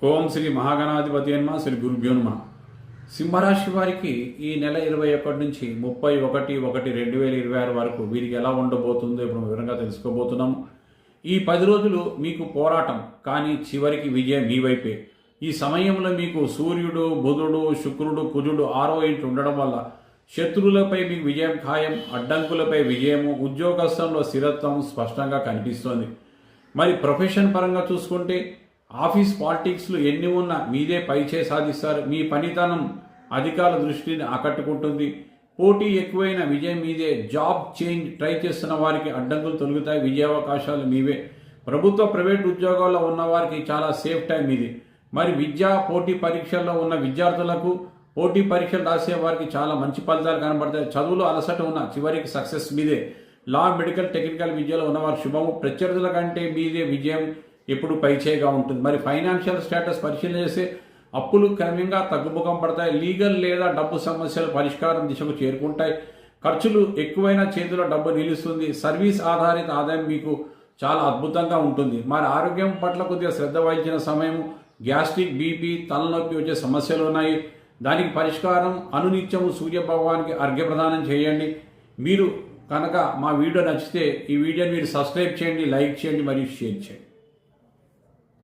ఓం శ్రీ మహాగణాధిపతి నమః. శ్రీ గురుభ్యో నమః. సింహరాశి వారికి ఈ నెల 21 నుంచి 31/1/2026 వరకు వీరికి ఎలా ఉండబోతుందో ఇప్పుడు వివరంగా తెలుసుకోబోతున్నాము. ఈ 10 రోజులు మీకు పోరాటం, కానీ చివరికి విజయం మీ వైపే. ఈ సమయంలో మీకు సూర్యుడు, బుధుడు, శుక్రుడు, కుజుడు 6వ ఇంటి ఉండడం వల్ల శత్రువులపై మీకు విజయం ఖాయం, అడ్డంకులపై విజయము, ఉద్యోగస్థంలో స్థిరత్వం స్పష్టంగా కనిపిస్తోంది. మరి ప్రొఫెషన్ పరంగా చూసుకుంటే ఆఫీస్ పాలిటిక్స్లో ఎన్ని ఉన్నా మీదే పైచే సాధిస్తారు. మీ పనితనం అధికారుల దృష్టిని ఆకట్టుకుంటుంది. పోటీ ఎక్కువైన విజయం మీదే. జాబ్ చేంజ్ ట్రై చేస్తున్న వారికి అడ్డంకులు తొలగుతాయి. విజయావకాశాలు మీవే. ప్రభుత్వ ప్రైవేట్ ఉద్యోగాల్లో ఉన్న వారికి చాలా సేఫ్ టైం ఇది. మరి విద్యా పోటీ పరీక్షల్లో ఉన్న విద్యార్థులకు, పోటీ పరీక్షలు రాసే వారికి చాలా మంచి ఫలితాలు కనబడతాయి. చదువులో అలసట ఉన్న చివరికి సక్సెస్ మీదే. లా, మెడికల్, టెక్నికల్ విద్యలో ఉన్నవారు శుభము. ప్రత్యర్థుల కంటే మీదే విజయం ఎప్పుడు పైచేగా ఉంటుంది. మరి ఫైనాన్షియల్ స్టేటస్ పరిశీలన చేస్తే అప్పులు క్రమంగా తగ్గుముఖం పడతాయి. లీగల్ లేదా డబ్బు సమస్యలు పరిష్కారం దిశకు చేరుకుంటాయి. ఖర్చులు ఎక్కువైన చేతిలో డబ్బు నిలుస్తుంది. సర్వీస్ ఆధారిత ఆదాయం మీకు చాలా అద్భుతంగా ఉంటుంది. మరి ఆరోగ్యం పట్ల కొద్దిగా శ్రద్ధ వహించిన సమయం. గ్యాస్ట్రిక్, బీపీ, తలనొప్పి వచ్చే సమస్యలు ఉన్నాయి. దానికి పరిష్కారం అనునిత్యము సూర్య భగవానికి అర్ఘ్య ప్రదానం చేయండి. మీరు కనుక మా వీడియో నచ్చితే ఈ వీడియోని మీరు సబ్స్క్రైబ్ చేయండి, లైక్ చేయండి మరియు షేర్ చేయండి.